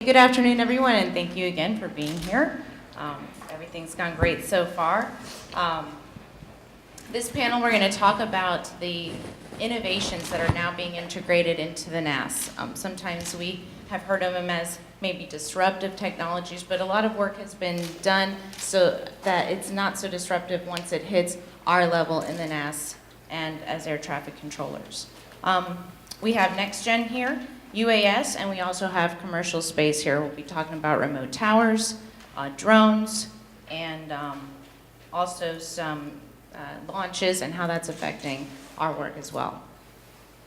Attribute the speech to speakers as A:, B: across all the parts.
A: Good afternoon, everyone, and thank you again for being here. Everything's gone great so far. This panel, we're going to talk about the innovations that are now being integrated into the NAS. Sometimes we have heard of them as maybe disruptive technologies, but a lot of work has been done so that it's not so disruptive once it hits our level in the NAS and as air traffic controllers. We have NextGen here, UAS, and we also have commercial space here. We'll be talking about remote towers, drones, and also some launches and how that's affecting our work as well.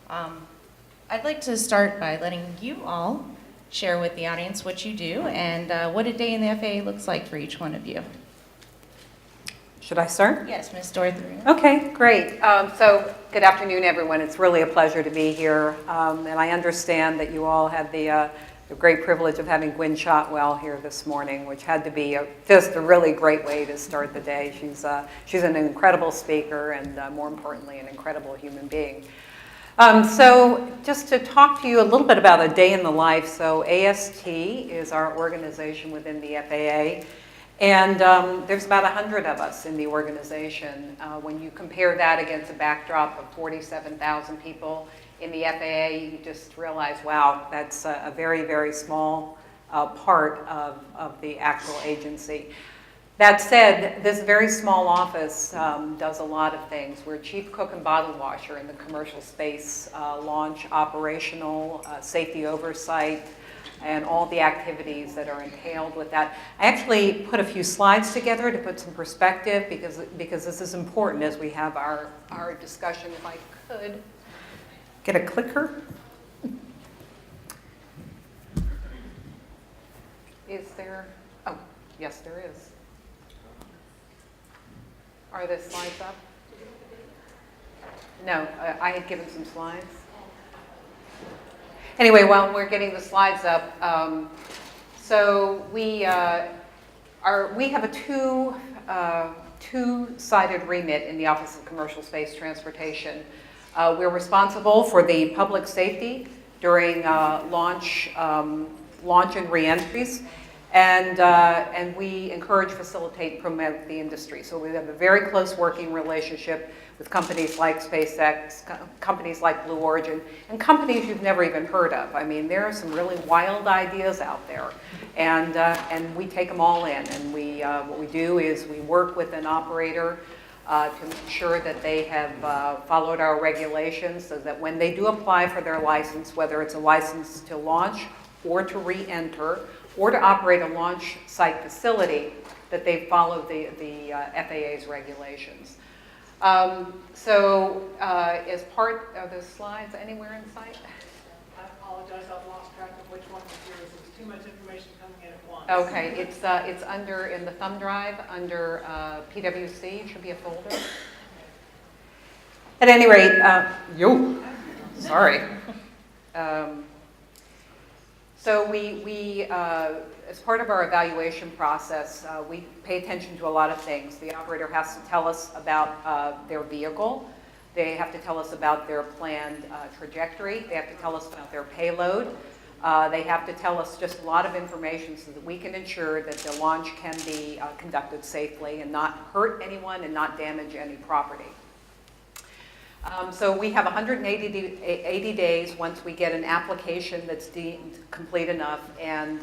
A: I'd like to start by letting you all share with the audience what you do and what a day in the FAA looks like for each one of you.
B: Should I start?
A: Yes, Ms. Dorothy.
B: Okay, great. So good afternoon, everyone. It's really a pleasure to be here. And I understand that you all had the great privilege of having Gwynne Shotwell here this morning, which had to be just a really great way to start the day. She's an incredible speaker and more importantly, an incredible human being. So just to talk to you a little bit about a day in the life. So AST is our organization within the FAA. And there's about 100 of us in the organization. When you compare that against a backdrop of 47,000 people in the FAA, you just realize, wow, that's a very, very small part of the actual agency. That said, this very small office does a lot of things. We're chief cook and bottle washer in the commercial space, launch, operational, safety oversight, and all the activities that are entailed with that. I actually put a few slides together to put some perspective because this is important as we have our discussion. If I could get a clicker. Is there? Oh, yes, there is. Are the slides up? No, I had given some slides. Anyway, while we're getting the slides up, so we have a two-sided remit in the Office of Commercial Space Transportation. We're responsible for the public safety during launch and re-entries, and we encourage, facilitate, and promote the industry. So we have a very close working relationship with companies like SpaceX, companies like Blue Origin, and companies you've never even heard of. I mean, there are some really wild ideas out there, and we take them all in. And what we do is we work with an operator to ensure that they have followed our regulations, so that when they do apply for their license, whether it's a license to launch or to re-enter or to operate a launch site facility, that they follow the FAA's regulations. As part of the slides, anywhere in sight?
C: I apologize, I've lost track of which one is yours. There's too much information coming in at once.
B: Okay, it's under, in the thumb drive, under PWC, it should be a folder. At any rate, sorry. So we as part of our evaluation process, we pay attention to a lot of things. The operator has to tell us about their vehicle. They have to tell us about their planned trajectory. They have to tell us about their payload. They have to tell us just a lot of information so that we can ensure that the launch can be conducted safely and not hurt anyone and not damage any property. So we have 180 days once we get an application that's deemed complete enough, and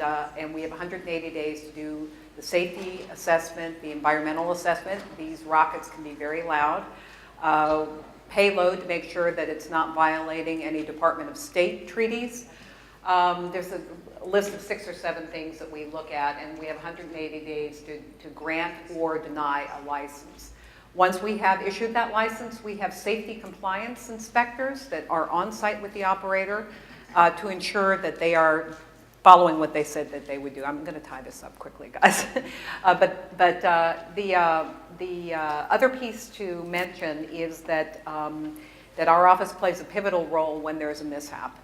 B: we have 180 days to do the safety assessment, the environmental assessment. These rockets can be very loud. Payload to make sure that it's not violating any Department of State treaties. There's a list of 6 or 7 things that we look at, and we have 180 days to grant or deny a license. Once we have issued that license, we have safety compliance inspectors that are on site with the operator to ensure that they are following what they said that they would do. I'm going to tie this up quickly, guys. But the other piece to mention is that our office plays a pivotal role when there's a mishap.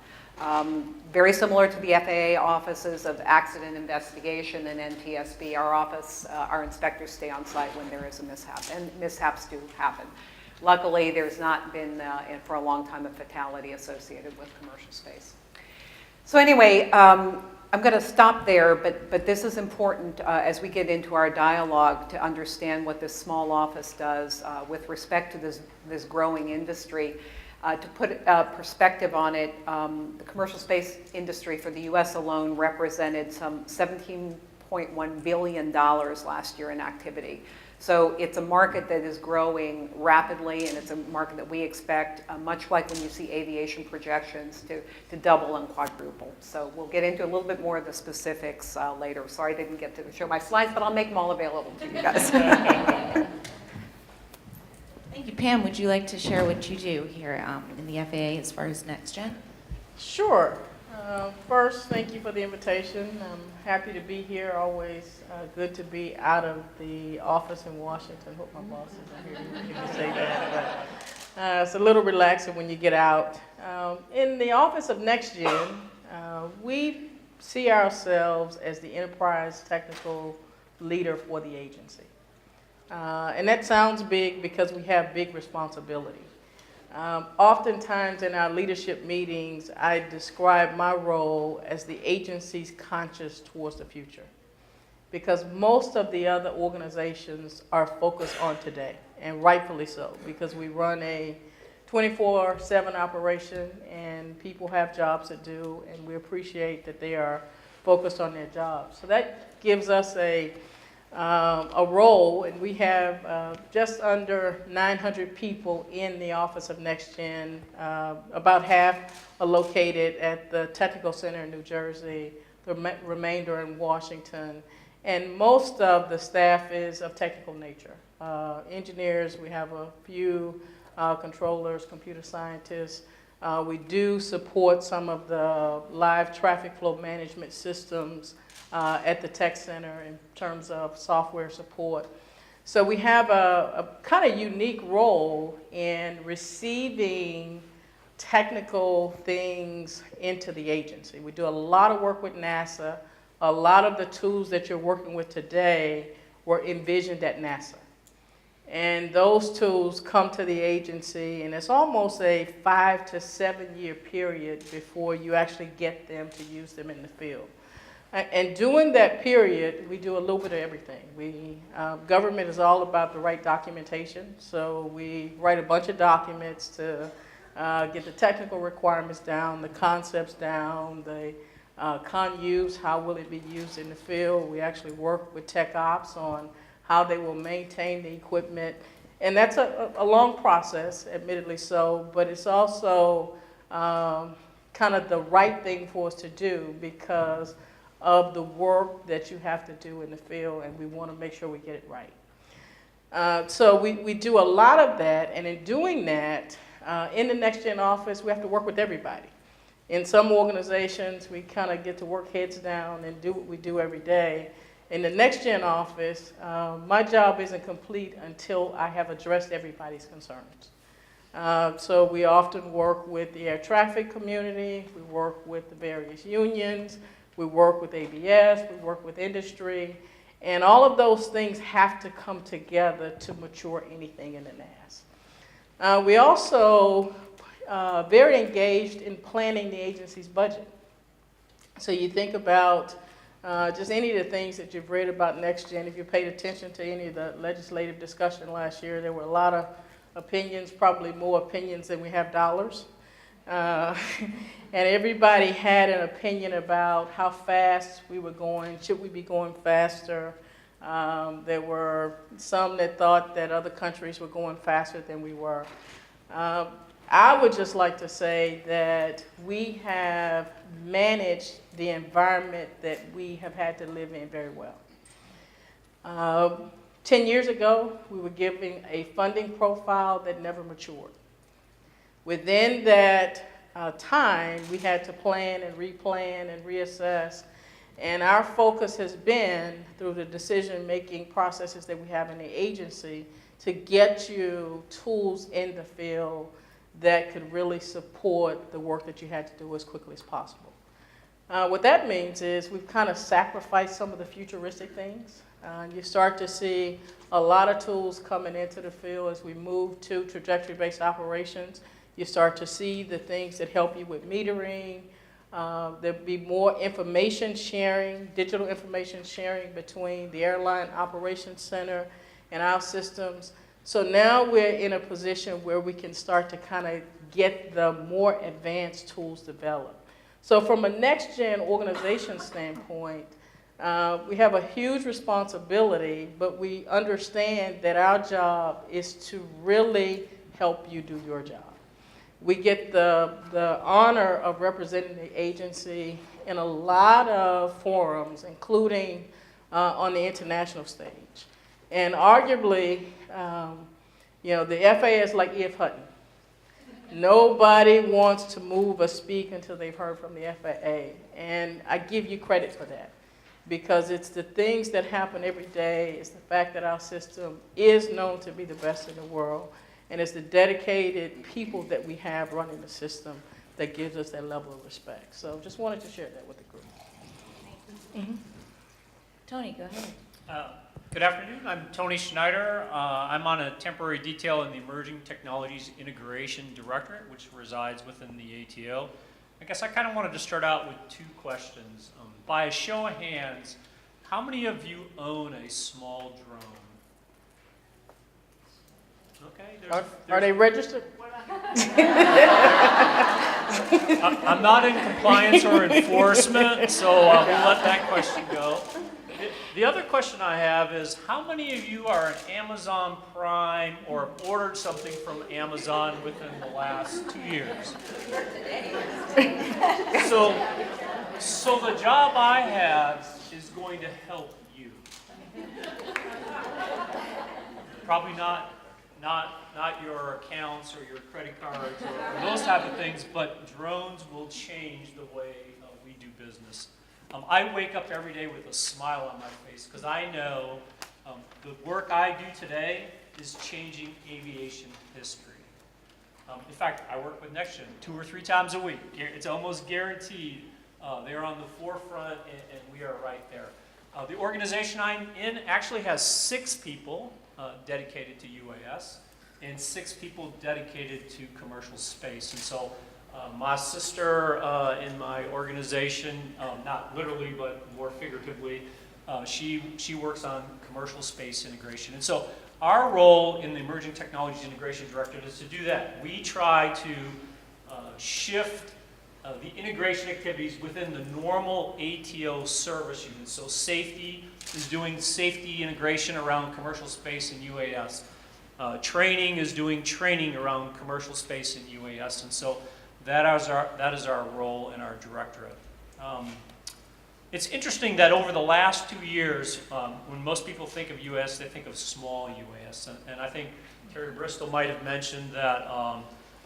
B: Very similar to the FAA offices of accident investigation and NTSB, our inspectors stay on site when there is a mishap, and mishaps do happen. Luckily, there's not been, for a long time, a fatality associated with commercial space. So anyway, I'm going to stop there, but this is important as we get into our dialogue to understand what this small office does with respect to this growing industry. To put perspective on it, the commercial space industry for the U.S. alone represented some $17.1 billion last year in activity. So it's a market that is growing rapidly, and it's a market that we expect, much like when you see aviation projections, to double and quadruple. So we'll get into a little bit more of the specifics later. Sorry I didn't get to show my slides, but I'll make them all available to you guys.
A: Thank you. Pam, would you like to share what you do here in the FAA as far as NextGen?
D: Sure. First, thank you for the invitation. I'm happy to be here. Always good to be out of the office in Washington. Hope my boss isn't here. You can say that. But, it's a little relaxing when you get out. In the office of NextGen, we see ourselves as the enterprise technical leader for the agency. And that sounds big because we have big responsibility. Oftentimes in our leadership meetings, I describe my role as the agency's conscience towards the future, because most of the other organizations are focused on today, and rightfully so, because we run a 24/7 operation and people have jobs to do, and we appreciate that they are focused on their jobs. So that gives us a role, and we have just under 900 people in the office of NextGen. About half are located at the Technical Center in New Jersey, the remainder in Washington, and most of the staff is of technical nature. Engineers, we have a few controllers, computer scientists. We do support some of the live traffic flow management systems at the Tech Center in terms of software support. So we have a kind of unique role in receiving technical things into the agency. We do a lot of work with NASA. A lot of the tools that you're working with today were envisioned at NASA. And those tools come to the agency, and it's almost a 5 to 7 year period before you actually get them to use them in the field. And during that period, we do a little bit of everything. Government is all about the right documentation, so we write a bunch of documents to get the technical requirements down, the concepts down, the con-use, how will it be used in the field. We actually work with tech ops on how they will maintain the equipment. And that's a long process, admittedly so, but it's also kind of the right thing for us to do because of the work that you have to do in the field, and we want to make sure we get it right. So we do a lot of that, and in doing that, in the NextGen office, we have to work with everybody. In some organizations, we kind of get to work heads down and do what we do every day. In the NextGen office, my job isn't complete until I have addressed everybody's concerns. So we often work with the air traffic community, we work with the various unions, we work with ABS, we work with industry, and all of those things have to come together to mature anything in the NAS. We also very engaged in planning the agency's budget. So you think about just any of the things that you've read about NextGen. If you paid attention to any of the legislative discussion last year, there were a lot of opinions, probably more opinions than we have dollars. And everybody had an opinion about how fast we were going. Should we be going faster? There were some that thought that other countries were going faster than we were. I would just like to say that we have managed the environment that we have had to live in very well. 10 years ago, we were giving a funding profile that never matured. Within that time, we had to plan and replan and reassess, and our focus has been, through the decision-making processes that we have in the agency, to get you tools in the field that could really support the work that you had to do as quickly as possible. What that means is we've kind of sacrificed some of the futuristic things. You start to see a lot of tools coming into the field as we move to trajectory-based operations. You start to see the things that help you with metering, There'll be more information sharing, digital information sharing between the Airline Operations Center and our systems. So now we're in a position where we can start to kind of get the more advanced tools developed. So from a NextGen organization standpoint, we have a huge responsibility, but we understand that our job is to really help you do your job. We get the honor of representing the agency in a lot of forums, including on the international stage. And arguably, the FAA is like E.F. Hutton. Nobody wants to move or speak until they've heard from the FAA. And I give you credit for that, because it's the things that happen every day. It's the fact that our system is known to be the best in the world. And it's the dedicated people that we have running the system that gives us that level of respect. So just wanted to share that with the group. Mm-hmm.
A: Tony, go ahead.
E: Good afternoon. I'm Tony Schneider. I'm on a temporary detail in the Emerging Technologies Integration Directorate, which resides within the ATO. I guess I kind of wanted to start out with two questions. By a show of hands, how many of you own a small drone? Okay.
D: Are they registered?
E: I'm not in compliance or enforcement, so we'll let that question go. The other question I have is, how many of you are an Amazon Prime or ordered something from Amazon within the last 2 years? So the job I have is going to help you. Probably not your accounts or your credit cards or those type of things, but drones will change the way we do business. I wake up every day with a smile on my face because I know the work I do today is changing aviation history. In fact, I work with NextGen 2 or 3 times a week. It's almost guaranteed. They're on the forefront, and we are right there. The organization I'm in actually has 6 people dedicated to UAS and 6 people dedicated to commercial space. And so my sister in my organization, not literally but more figuratively, she works on commercial space integration. And so our role in the Emerging Technologies Integration Directorate is to do that. We try to shift the integration activities within the normal ATO service units. So safety is doing safety integration around commercial space and UAS. Training is doing training around commercial space and UAS. And so that is our role in our directorate. It's interesting that over the last 2 years, when most people think of UAS, they think of small UAS. And I think Terry Bristol might have mentioned that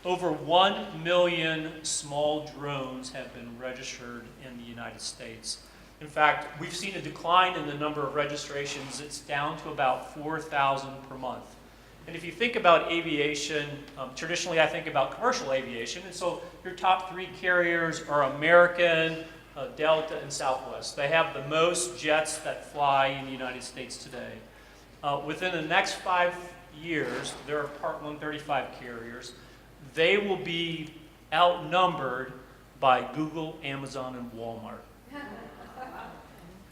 E: over 1 million small drones have been registered in the United States. In fact, we've seen a decline in the number of registrations. It's down to about 4,000 per month. And if you think about aviation, traditionally I think about commercial aviation, and so your top 3 carriers are American, Delta, and Southwest. They have the most jets that fly in the United States today. Within the next 5 years, there are Part 135 carriers. They will be outnumbered by Google, Amazon, and Walmart.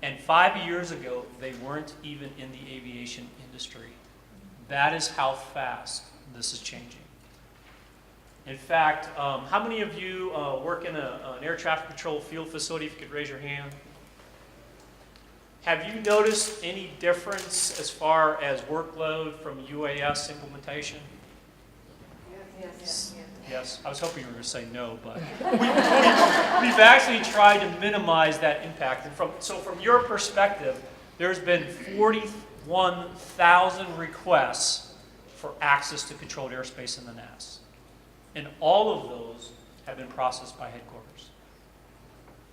E: And 5 years ago, they weren't even in the aviation industry. That is how fast this is changing. In fact, how many of you work in an air traffic control field facility? If you could raise your hand. Have you noticed any difference as far as workload from UAS implementation? Yes, I was hoping you were going to say no, but we've actually tried to minimize that impact. And from your perspective, there's been 41,000 requests for access to controlled airspace in the NAS. And all of those have been processed by headquarters.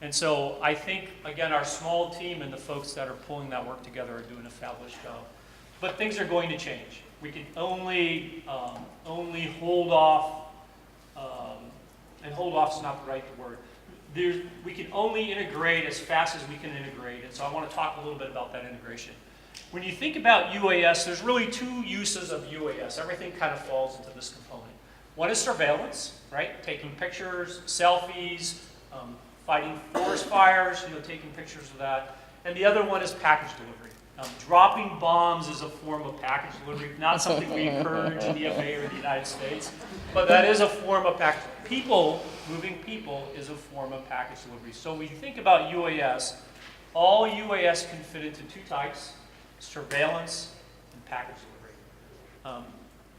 E: And so I think, again, our small team and the folks that are pulling that work together are doing a fabulous job. But things are going to change. We can only hold off, and hold off is not the right word. We can only integrate as fast as we can integrate, and so I want to talk a little bit about that integration. When you think about UAS, there's really 2 uses of UAS. Everything kind of falls into this component. One is surveillance, right? Taking pictures, selfies, fighting forest fires, taking pictures of that. And the other one is package delivery. Dropping bombs is a form of package delivery, not something we encourage in the FAA or the United States, but that is a form of package. Moving people is a form of package delivery. So when you think about UAS, all UAS can fit into two types: surveillance and package delivery.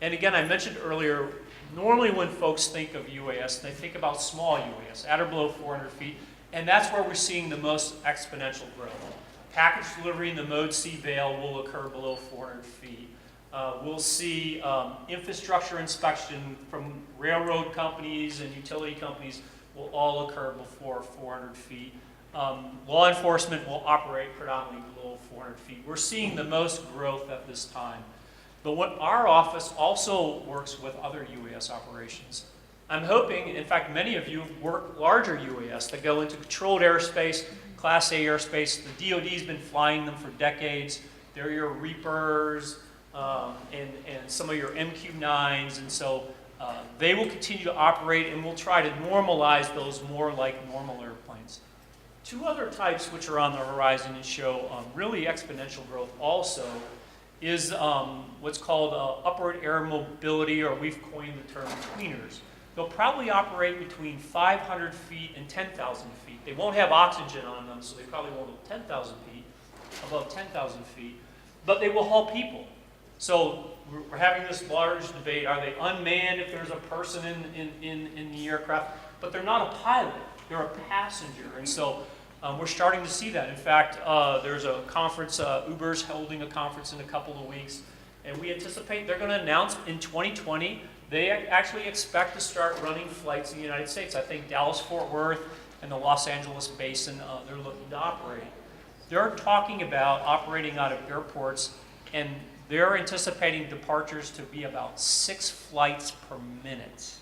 E: And again, I mentioned earlier, normally when folks think of UAS, they think about small UAS, at or below 400 feet, and that's where we're seeing the most exponential growth. Package delivery in the Mode C Veil will occur below 400 feet. We'll see infrastructure inspection from railroad companies and utility companies will all occur before 400 feet. Law enforcement will operate predominantly below 400 feet. We're seeing the most growth at this time. But what our office also works with other UAS operations. I'm hoping, in fact, many of you have worked larger UAS that go into controlled airspace, Class A airspace. The DoD's been flying them for decades. They're your Reapers and some of your MQ-9s, and so they will continue to operate, and we'll try to normalize those more like normal airplanes. Two other types which are on the horizon and show really exponential growth also is what's called upward air mobility, or we've coined the term tweeners. They'll probably operate between 500 feet and 10,000 feet. They won't have oxygen on them, so they probably won't go 10,000 feet, above 10,000 feet, but they will haul people. So we're having this large debate. Are they unmanned if there's a person in the aircraft? But they're not a pilot. They're a passenger. And so we're starting to see that. In fact, there's a conference, Uber's holding a conference in a couple of weeks, and we anticipate they're going to announce in 2020 they actually expect to start running flights in the United States. I think Dallas-Fort Worth and the Los Angeles Basin, they're looking to operate. They're talking about operating out of airports, and they're anticipating departures to be about 6 flights per minute.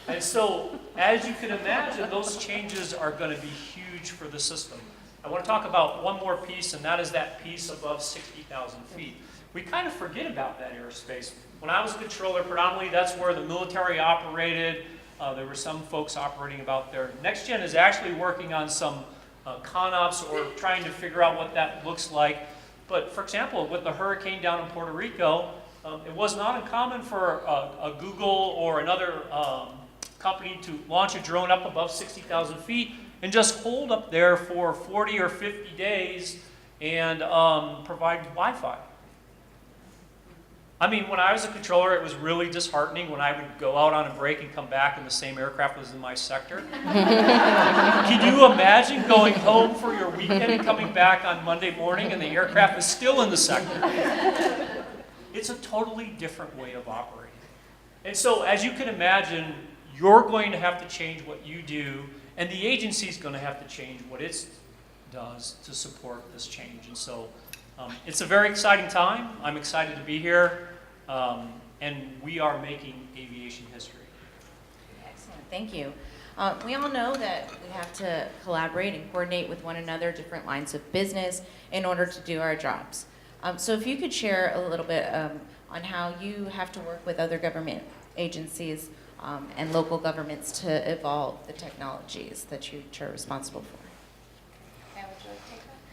E: And so, as you can imagine, those changes are going to be huge for the system. I want to talk about one more piece, and that is that piece above 60,000 feet. We kind of forget about that airspace. When I was a controller, predominantly that's where the military operated. There were some folks operating about there. NextGen is actually working on some ConOps or trying to figure out what that looks like. But for example, with the hurricane down in Puerto Rico, it was not uncommon for a Google or another company to launch a drone up above 60,000 feet and just hold up there for 40 or 50 days and provide Wi-Fi. I mean, when I was a controller, it was really disheartening when I would go out on a break and come back and the same aircraft was in my sector. Can you imagine going home for your weekend and coming back on Monday morning and the aircraft is still in the sector? It's a totally different way of operating. And so, as you can imagine, you're going to have to change what you do, and the agency's going to have to change what it does to support this change. And so, it's a very exciting time. I'm excited to be here, and we are making aviation history.
A: Excellent, thank you. We all know that we have to collaborate and coordinate with one another, different lines of business, in order to do our jobs. So if you could share a little bit on how you have to work with other government agencies and local governments to evolve the technologies that you are responsible for.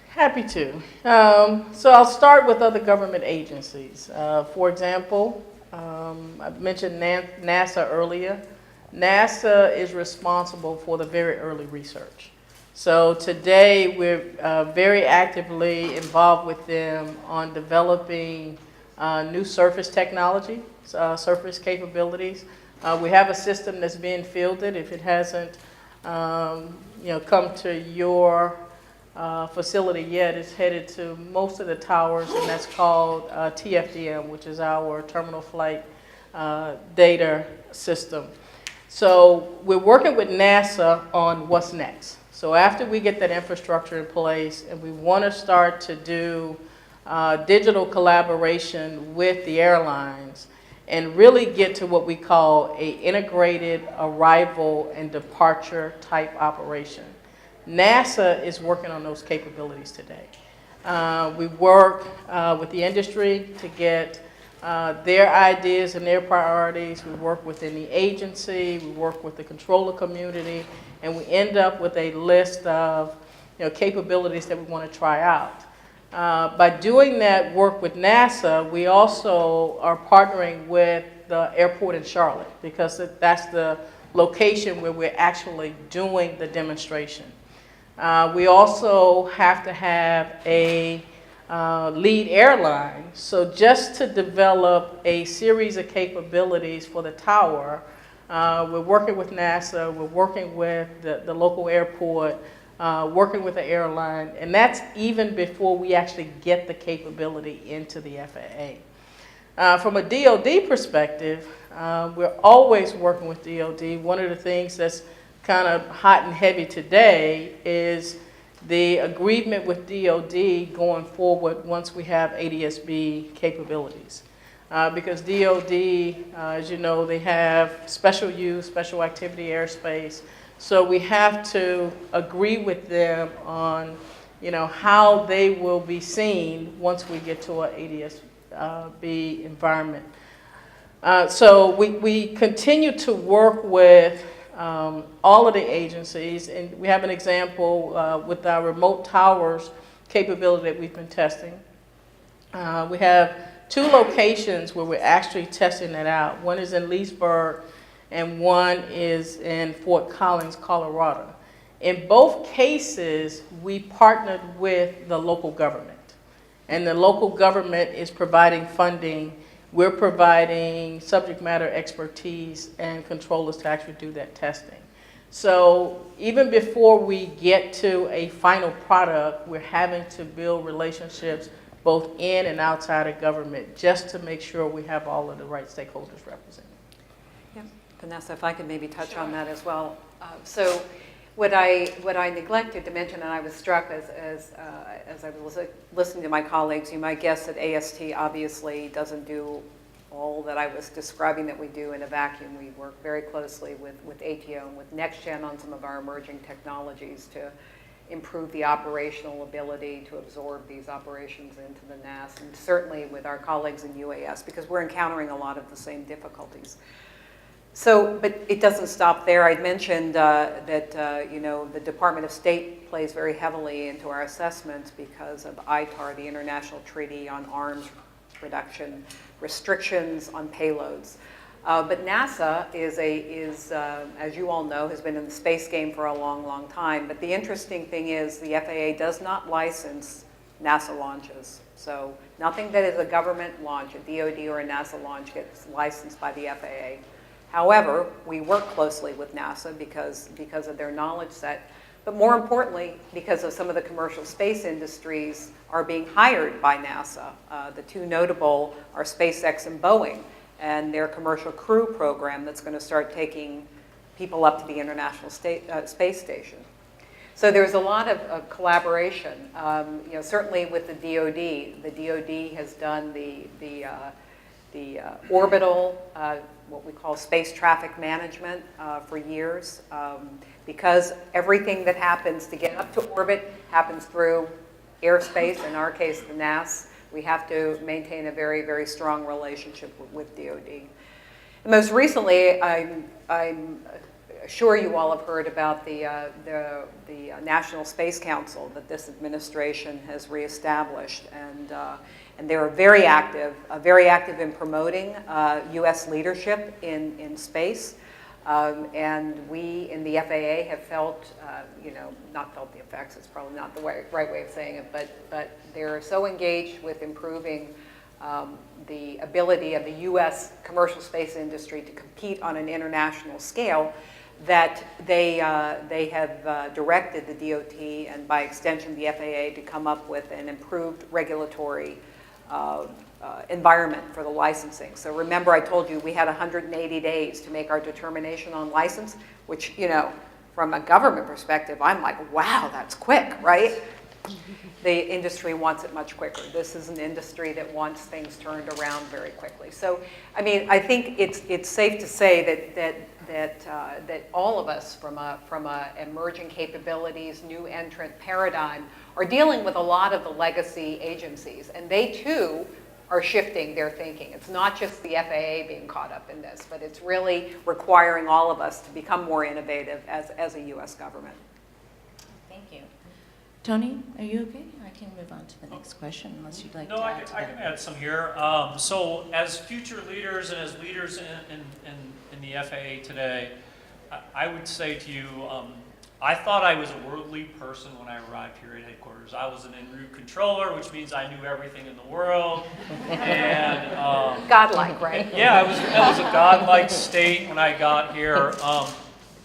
D: Happy to. So I'll start with other government agencies. For example, I mentioned NASA earlier. NASA is responsible for the very early research. So today we're very actively involved with them on developing new surface technology, surface capabilities. We have a system that's being fielded. If it hasn't come to your facility yet, it's headed to most of the towers, and that's called TFDM, which is our Terminal Flight Data System. So we're working with NASA on what's next. So after we get that infrastructure in place and we want to start to do digital collaboration with the airlines and really get to what we call an integrated arrival and departure type operation. NASA is working on those capabilities today. We work with the industry to get their ideas and their priorities. We work within the agency, we work with the controller community, and we end up with a list of capabilities that we want to try out. By doing that work with NASA, we also are partnering with the airport in Charlotte, because that's the location where we're actually doing the demonstration. We also have to have a lead airline. So just to develop a series of capabilities for the tower, we're working with NASA, we're working with the local airport, working with the airline, and that's even before we actually get the capability into the FAA. From a DoD perspective, we're always working with DoD. One of the things that's kind of hot and heavy today is the agreement with DoD going forward once we have ADS-B capabilities. Because DoD, as you know, they have special use, special activity airspace. So we have to agree with them on, how they will be seen once we get to an ADS-B environment. So we continue to work with all of the agencies, and we have an example with our remote towers capability that we've been testing. We have 2 locations where we're actually testing that out. One is in Leesburg, and one is in Fort Collins, Colorado. In both cases, we partnered with the local government, and the local government is providing funding. We're providing subject matter expertise and controllers to actually do that testing. So even before we get to a final product, we're having to build relationships both in and outside of government just to make sure we have all of the right stakeholders represented.
B: Yeah. Vanessa, if I could maybe touch on that as well. So what I neglected to mention, and I was struck as I was listening to my colleagues, you might guess that AST obviously doesn't do all that I was describing that we do in a vacuum. We work very closely with ATO and with NextGen on some of our emerging technologies to improve the operational ability to absorb these operations into the NAS, and certainly with our colleagues in UAS, because we're encountering a lot of the same difficulties. So, but it doesn't stop there. I'd mentioned that the Department of State plays very heavily into our assessments because of ITAR, the International Treaty on Arms Reduction, restrictions on payloads. But NASA is, as you all know, has been in the space game for a long, long time. But the interesting thing is the FAA does not license NASA launches. So nothing that is a government launch, a DoD or a NASA launch, gets licensed by the FAA. However, we work closely with NASA because of their knowledge set, but more importantly, because of some of the commercial space industries are being hired by NASA. The 2 notable are SpaceX and Boeing, and their commercial crew program that's going to start taking people up to the International Space Station. So there's a lot of collaboration. Certainly with the DoD. The DoD has done the orbital, what we call space traffic management for years, because everything that happens to get up to orbit happens through airspace, in our case the NAS. We have to maintain a very, very strong relationship with DoD. And most recently, I'm sure you all have heard about the National Space Council that this administration has reestablished, and they're very active in promoting U.S. leadership in space. And we in the FAA have felt, not felt the effects, it's probably not the right way of saying it, but they're so engaged with improving the ability of the U.S. commercial space industry to compete on an international scale that they have directed the DOT and by extension the FAA to come up with an improved regulatory environment for the licensing. So remember I told you we had 180 days to make our determination on license, which, from a government perspective, I'm like, wow, that's quick, right? The industry wants it much quicker. This is an industry that wants things turned around very quickly. So, I mean, I think it's safe to say that all of us from a emerging capabilities, new entrant paradigm are dealing with a lot of the legacy agencies, and they too are shifting their thinking. It's not just the FAA being caught up in this, but it's really requiring all of us to become more innovative as a U.S. government.
A: Thank you. Tony, are you okay? I can move on to the next question unless you'd like
E: No,
A: to
E: I
A: add to
E: can
A: that.
E: add some here. So as future leaders and as leaders in the FAA today, I would say to you, I thought I was a worldly person when I arrived here at headquarters. I was an en route controller, which means I knew everything in the world. And
B: Godlike, right?
E: yeah, it was a godlike state when I got here.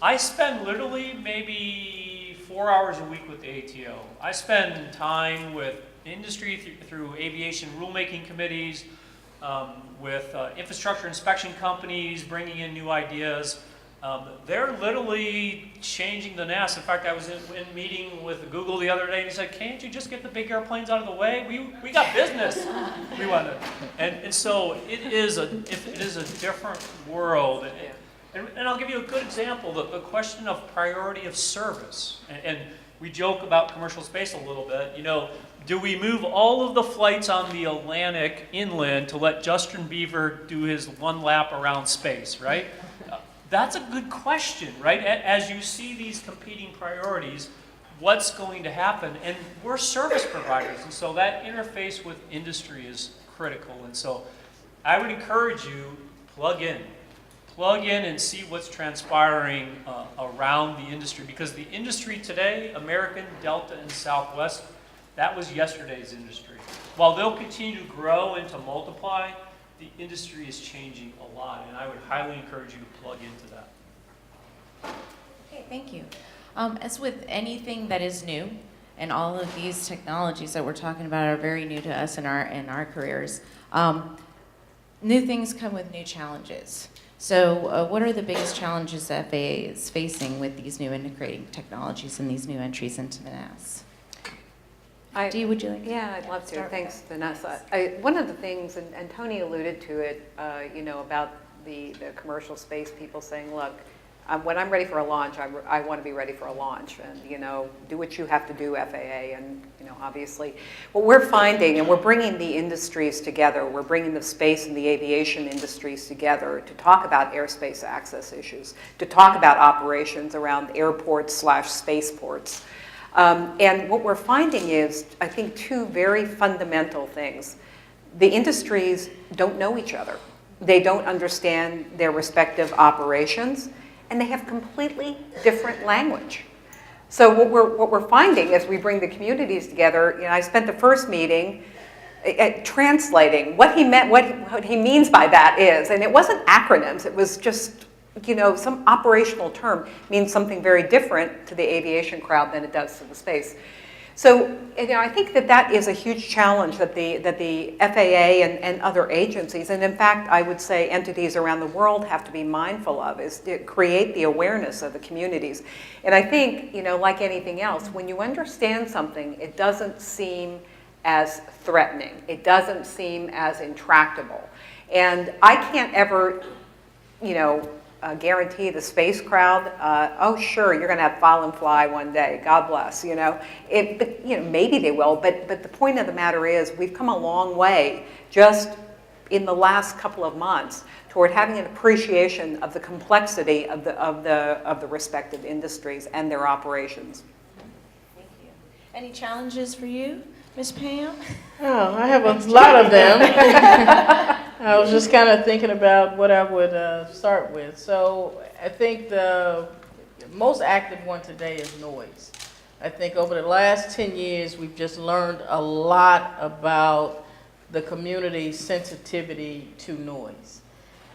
E: I spend literally maybe 4 hours a week with the ATO. I spend time with industry through aviation rulemaking committees, with infrastructure inspection companies, bringing in new ideas. They're literally changing the NAS. In fact, I was in meeting with Google the other day, and he said, "Can't you just get the big airplanes out of the way? We got business. We want to." And so it is a different world. And I'll give you a good example: the question of priority of service. And we joke about commercial space a little bit. You know, do we move all of the flights on the Atlantic inland to let Justin Bieber do his one lap around space, right? That's a good question, right? As you see these competing priorities, what's going to happen? And we're service providers, and so that interface with industry is critical. And so I would encourage you, plug in and see what's transpiring around the industry, because the industry today, American, Delta, and Southwest, that was yesterday's industry. While they'll continue to grow and to multiply, the industry is changing a lot, and I would highly encourage you to plug into that.
A: Okay, thank you. As with anything that is new, and all of these technologies that we're talking about are very new to us in our careers, new things come with new challenges. So what are the biggest challenges that FAA is facing with these new integrating technologies and these new entries into the NAS? Dee, would you like to?
B: Yeah, I'd love to.
A: start with
B: Thanks,
A: that?
B: Vanessa. One of the things, and Tony alluded to it, you know, about the commercial space people saying, look, when I'm ready for a launch, I want to be ready for a launch, and, you know, do what you have to do, FAA, and, you know, obviously. What we're finding, and we're bringing the industries together, we're bringing the space and the aviation industries together to talk about airspace access issues, to talk about operations around airports/spaceports. And what we're finding is, I think, two very fundamental things. The industries don't know each other. They don't understand their respective operations, and they have completely different language. So what we're finding as we bring the communities together, you know, I spent the first meeting translating what he meant, what he means by that is, and it wasn't acronyms, it was just, you know, some operational term means something very different to the aviation crowd than it does to the space. So, you know, I think that is a huge challenge that the FAA and other agencies, and in fact, I would say entities around the world have to be mindful of, is to create the awareness of the communities. And I think, you know, like anything else, when you understand something, it doesn't seem as threatening. It doesn't seem as intractable. And I can't ever, you know, guarantee the space crowd, oh sure, you're going to have fall and fly one day, God bless, you know. But, you know, maybe they will, but the point of the matter is we've come a long way just in the last couple of months toward having an appreciation of the complexity of the respective industries and their operations.
A: Thank you. Any challenges for you, Ms. Pam?
D: Oh, I have a lot of them. I was just kind of thinking about what I would start with. So I think the most active one today is noise. I think over the last 10 years, we've just learned a lot about the community's sensitivity to noise.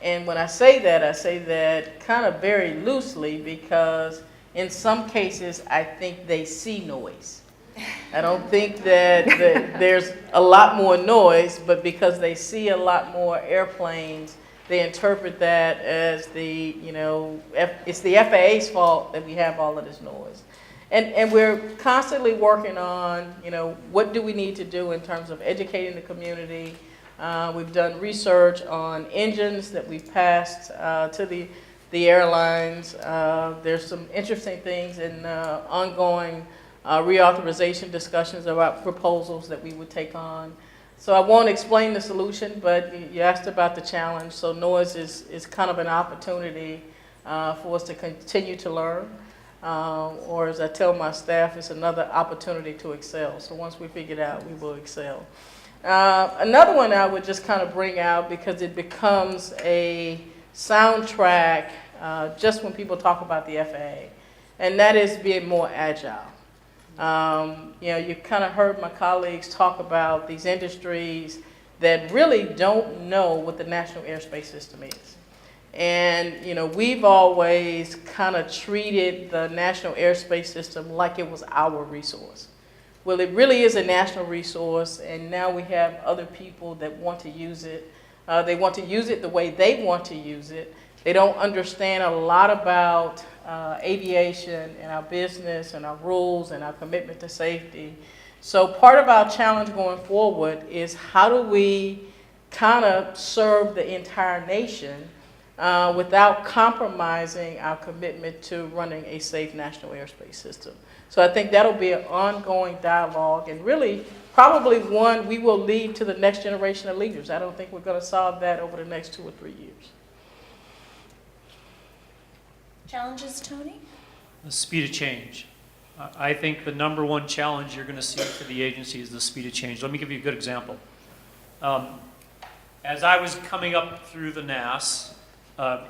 D: And when I say that kind of very loosely, because in some cases, I think they see noise. I don't think that there's a lot more noise, but because they see a lot more airplanes, they interpret that as the, you know, it's the FAA's fault that we have all of this noise. And we're constantly working on, you know, what do we need to do in terms of educating the community. We've done research on engines that we've passed to the airlines. There's some interesting things in ongoing reauthorization discussions about proposals that we would take on. So I won't explain the solution, but you asked about the challenge. So noise is kind of an opportunity for us to continue to learn. Or as I tell my staff, it's another opportunity to excel. So once we figure it out, we will excel. Another one I would just kind of bring out because it becomes a soundtrack just when people talk about the FAA, and that is being more agile. You kind of heard my colleagues talk about these industries that really don't know what the National Airspace System is. And, we've always kind of treated the National Airspace System like it was our resource. Well, it really is a national resource, and now we have other people that want to use it. They want to use it the way they want to use it. They don't understand a lot about aviation and our business and our rules and our commitment to safety. So part of our challenge going forward is how do we kind of serve the entire nation without compromising our commitment to running a safe national airspace system. So I think that'll be an ongoing dialogue, and really probably one we will leave to the next generation of leaders. I don't think we're going to solve that over the next 2 or 3 years.
A: Challenges, Tony?
E: The speed of change. I think the number one challenge you're going to see for the agency is the speed of change. Let me give you a good example. As I was coming up through the NAS,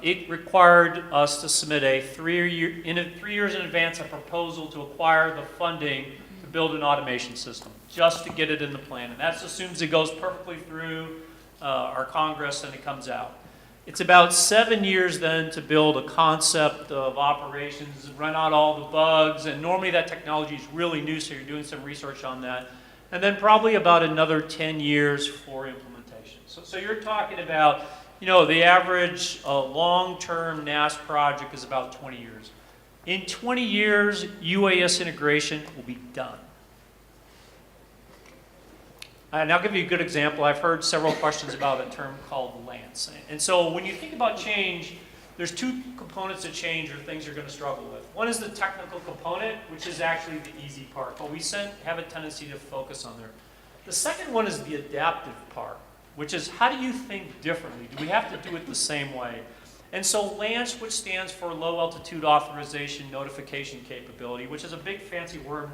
E: it required us to submit a 3 years in advance a proposal to acquire the funding to build an automation system, just to get it in the plan. And that assumes it goes perfectly through our Congress and it comes out. It's about 7 years then to build a concept of operations, run out all the bugs, and normally that technology is really new, so you're doing some research on that. And then probably about another 10 years for implementation. So you're talking about, the average long-term NAS project is about 20 years. In 20 years, UAS integration will be done. And I'll give you a good example. I've heard several questions about a term called Lance. And so when you think about change, there's 2 components of change or things you're going to struggle with. One is the technical component, which is actually the easy part, but we have a tendency to focus on there. The second one is the adaptive part, which is how do you think differently? Do we have to do it the same way? And so Lance, which stands for Low Altitude Authorization Notification Capability, which is a big fancy word,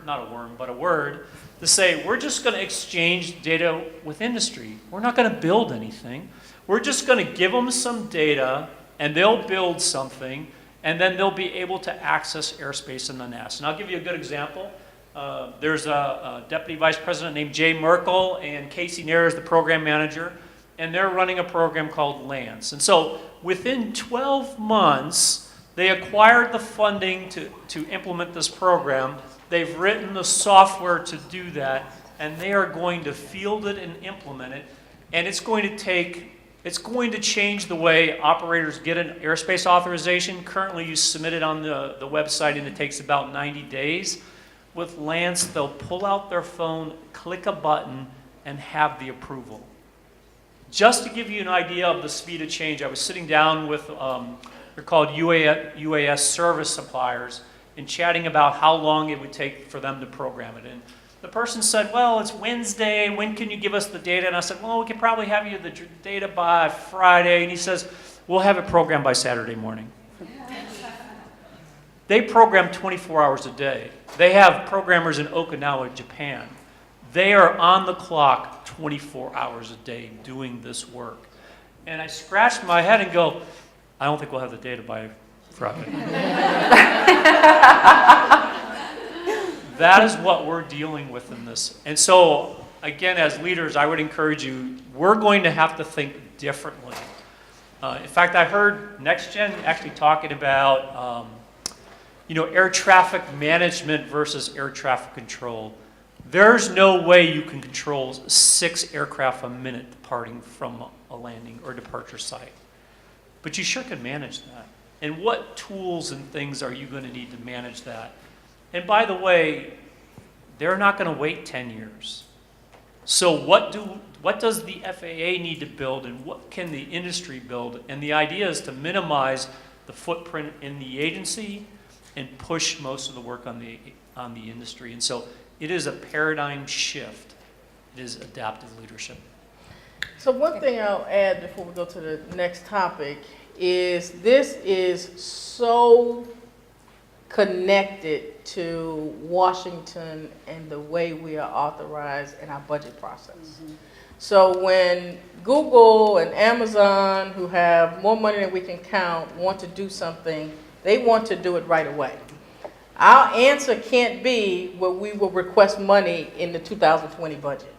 E: not a worm, but a word, to say we're just going to exchange data with industry. We're not going to build anything. We're just going to give them some data, and they'll build something, and then they'll be able to access airspace in the NAS. And I'll give you a good example. There's a deputy vice president named Jay Merkel, and Casey Nair is the program manager, and they're running a program called Lance. And so within 12 months, they acquired the funding to implement this program. They've written the software to do that, and they are going to field it and implement it. And it's going to change the way operators get an airspace authorization. Currently, you submit it on the website, and it takes about 90 days. With Lance, they'll pull out their phone, click a button, and have the approval. Just to give you an idea of the speed of change, I was sitting down with, they're called UAS service suppliers, and chatting about how long it would take for them to program it. And the person said, well, it's Wednesday, when can you give us the data? And I said, well, we could probably have you the data by Friday. And he says, we'll have it programmed by Saturday morning. They program 24 hours a day. They have programmers in Okinawa, Japan. They are on the clock 24 hours a day doing this work. And I scratched my head and go, I don't think we'll have the data by Friday. That is what we're dealing with in this. And so, again, as leaders, I would encourage you, we're going to have to think differently. In fact, I heard NextGen actually talking about air traffic management versus air traffic control. There's no way you can control 6 aircraft a minute departing from a landing or departure site. But you sure can manage that. And what tools and things are you going to need to manage that? And by the way, they're not going to wait 10 years. So what does the FAA need to build, and what can the industry build? And the idea is to minimize the footprint in the agency and push most of the work on the industry. And so it is a paradigm shift. it is adaptive leadership.
D: So one thing I'll add before we go to the next topic is this is so connected to Washington and the way we are authorized in our budget process. Mm-hmm. So when Google and Amazon, who have more money than we can count, want to do something, they want to do it right away. Our answer can't be, well, we will request money in the 2020 budget.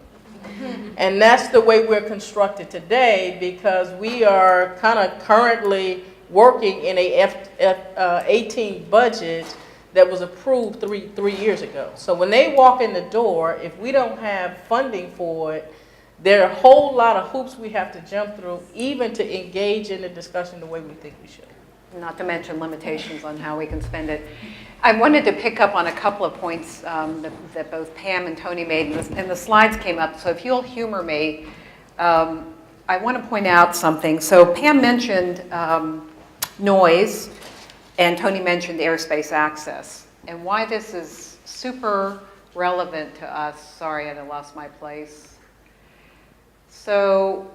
D: And that's the way we're constructed today, because we are kind of currently working in a F-18 budget that was approved three years ago. So when they walk in the door, if we don't have funding for it, there are a whole lot of hoops we have to jump through, even to engage in the discussion the way we think we should.
B: Not to mention limitations on how we can spend it. I wanted to pick up on a couple of points that both Pam and Tony made, and the slides came up, so if you'll humor me, I want to point out something. So Pam mentioned noise, and Tony mentioned airspace access, and why this is super relevant to us. Sorry, I lost my place. So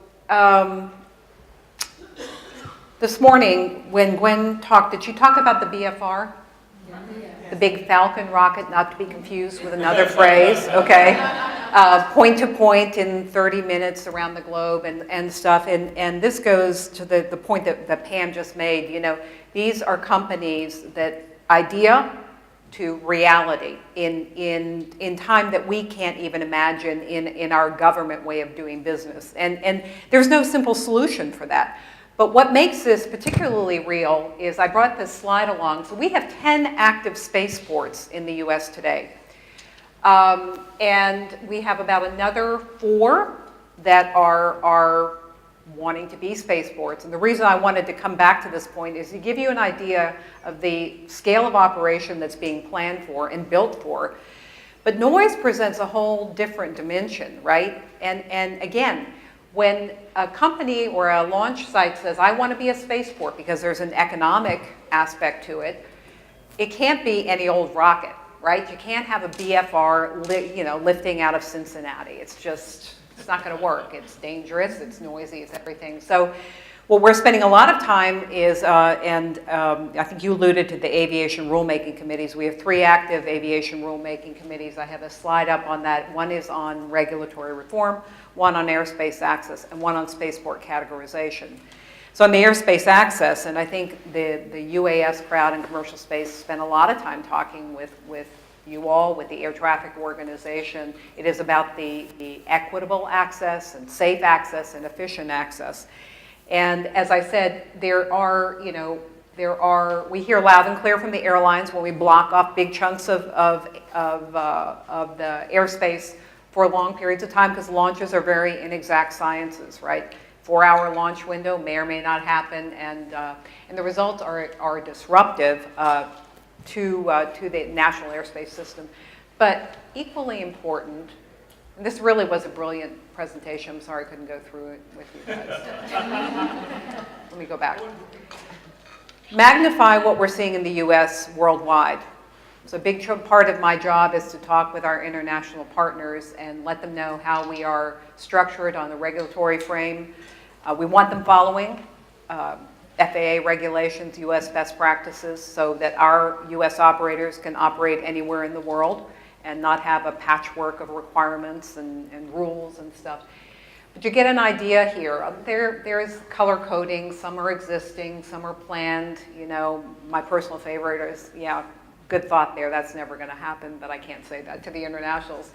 B: this morning, when Gwen talked, did she talk about the BFR? The big Falcon rocket, not to be confused with another phrase, okay? Point to point in 30 minutes around the globe and stuff. And this goes to the point that Pam just made. You know, these are companies that idea to reality in time that we can't even imagine in our government way of doing business. And there's no simple solution for that. But what makes this particularly real is, I brought this slide along. So we have 10 active spaceports in the US today. And we have about another 4 that are wanting to be spaceports. And the reason I wanted to come back to this point is to give you an idea of the scale of operation that's being planned for and built for. But noise presents a whole different dimension, right? And again, when a company or a launch site says, I want to be a spaceport because there's an economic aspect to it, it can't be any old rocket, right? You can't have a BFR lifting out of Cincinnati. It's not going to work. It's dangerous, it's noisy, it's everything. So what we're spending a lot of time is, I think you alluded to the aviation rulemaking committees. We have 3 active aviation rulemaking committees. I have a slide up on that. One is on regulatory reform, one on airspace access, and one on spaceport categorization. So on the airspace access, and I think the UAS crowd and commercial space spent a lot of time talking with you all, with the air traffic organization. It is about the equitable access and safe access and efficient access. And as I said, we hear loud and clear from the airlines when we block off big chunks of the airspace for long periods of time, because launches are very inexact sciences, right? 4-hour launch window may or may not happen, and the results are disruptive to the national airspace system. But equally important, and this really was a brilliant presentation. I'm sorry I couldn't go through it with you guys. Let me go back. Magnify what we're seeing in the US worldwide. So a big part of my job is to talk with our international partners and let them know how we are structured on the regulatory frame. We want them following FAA regulations, US best practices, so that our US operators can operate anywhere in the world and not have a patchwork of requirements and rules and stuff. But you get an idea here. There's color coding. Some are existing, some are planned. You know, my personal favorite is, good thought there. That's never going to happen, but I can't say that to the internationals.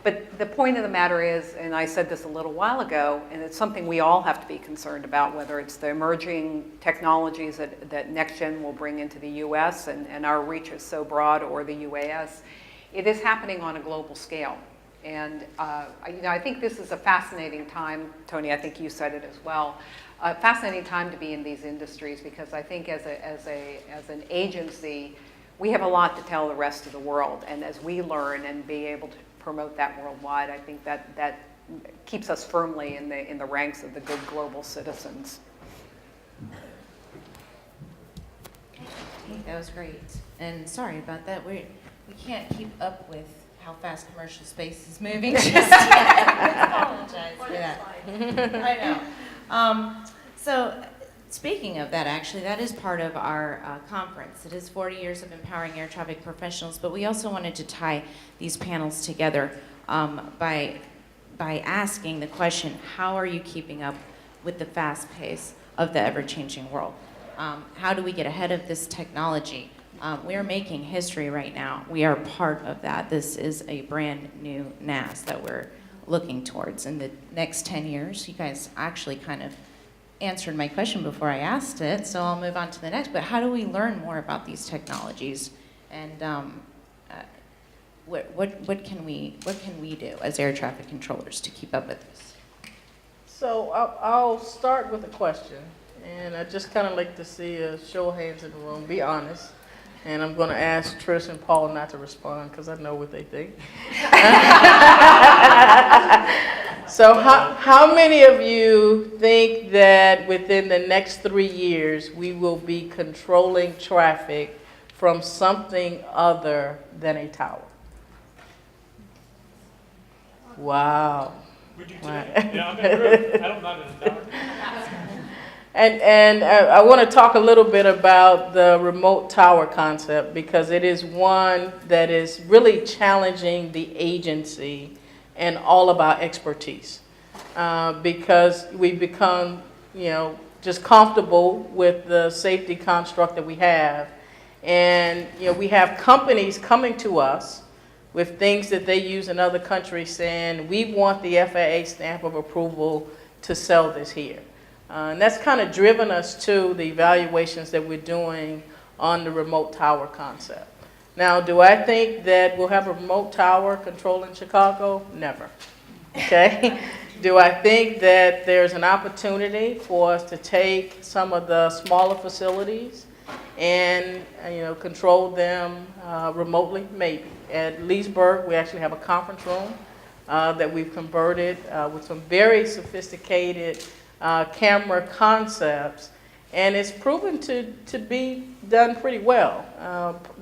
B: But the point of the matter is, and I said this a little while ago, and it's something we all have to be concerned about, whether it's the emerging technologies that NextGen will bring into the US and our reach is so broad, or the UAS, it is happening on a global scale. And I think this is a fascinating time. Tony, I think you said it as well. A fascinating time to be in these industries, because I think as an agency, we have a lot to tell the rest of the world. And as we learn and be able to promote that worldwide, I think that keeps us firmly in the ranks of the good global citizens.
A: That was great. And sorry about that. We can't keep up with how fast commercial space is moving just yet. I apologize for that. I know. So speaking of that, actually, that is part of our conference. It is 40 years of empowering air traffic professionals, but we also wanted to tie these panels together by asking the question, how are you keeping up with the fast pace of the ever-changing world? How do we get ahead of this technology? We are making history right now. We are part of that. This is a brand new NAS that we're looking towards. In the next 10 years, you guys actually kind of answered my question before I asked it, so I'll move on to the next. But how do we learn more about these technologies, and what can we do as air traffic controllers to keep up with this?
D: So I'll start with a question, and I just kind of like to see a show of hands in the room. Be honest. And I'm going to ask Trish and Paul not to respond because I know what they think. So how many of you think that within the next 3 years we will be controlling traffic from something other than a tower? Wow.
E: We do too. Yeah, I'm in the room. I don't mind in the tower.
D: And I want to talk a little bit about the remote tower concept because it is one that is really challenging the agency and all of our expertise because we've become, just comfortable with the safety construct that we have. And, we have companies coming to us with things that they use in other countries saying, we want the FAA stamp of approval to sell this here. And that's kind of driven us to the evaluations that we're doing on the remote tower concept. Now, do I think that we'll have a remote tower control in Chicago? Never. Okay? Do I think that there's an opportunity for us to take some of the smaller facilities and control them remotely? Maybe. At Leesburg, we actually have a conference room that we've converted with some very sophisticated camera concepts, and it's proven to be done pretty well.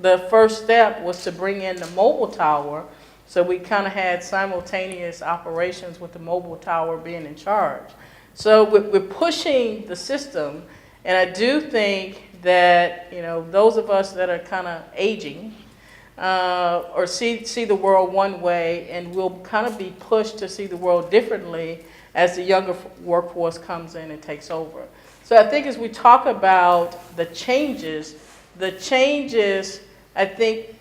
D: The first step was to bring in the mobile tower, so we kind of had simultaneous operations with the mobile tower being in charge. So we're pushing the system, and I do think that those of us that are kind of aging or see the world one way, and we'll kind of be pushed to see the world differently as the younger workforce comes in and takes over. So I think as we talk about the changes I think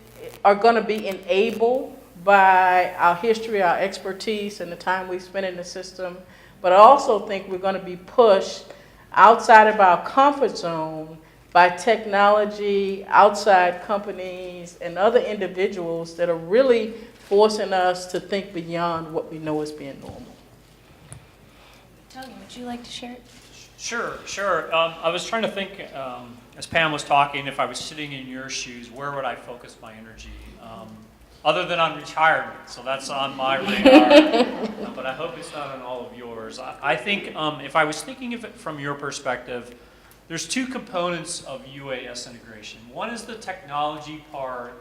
D: are going to be enabled by our history, our expertise, and the time we spent in the system. But I also think we're going to be pushed outside of our comfort zone by technology, outside companies, and other individuals that are really forcing us to think beyond what we know as being normal.
A: Tony, would you like to share it?
E: Sure. I was trying to think, as Pam was talking, if I was sitting in your shoes, where would I focus my energy? Other than on retirement, so that's on my radar, but I hope it's not on all of yours. I think if I was thinking of it from your perspective, there's two components of UAS integration. One is the technology part,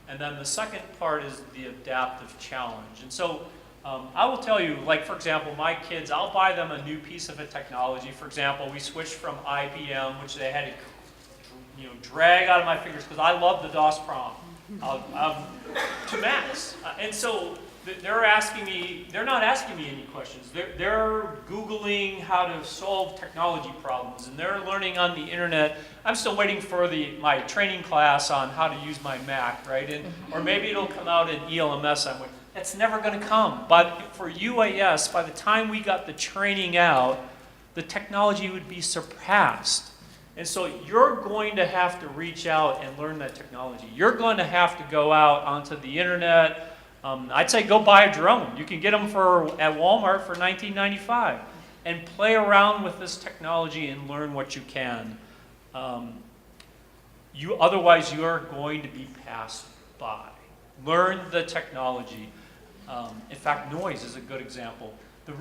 E: and then the second part is the adaptive challenge. And so I will tell you, like for example, my kids, I'll buy them a new piece of a technology. For example, we switched from IBM, which they had to drag out of my fingers because I love the DOS prompt, to Max. And so they're not asking me any questions. They're Googling how to solve technology problems, and they're learning on the internet. I'm still waiting for my training class on how to use my Mac, right? Or maybe it'll come out in ELMS. I'm waiting. That's never going to come. But for UAS, by the time we got the training out, the technology would be surpassed. And so you're going to have to reach out and learn that technology. You're going to have to go out onto the internet. I'd say go buy a drone. You can get them at Walmart for $19.95 and play around with this technology and learn what you can. Otherwise, you're going to be passed by. Learn the technology. In fact, noise is a good example. The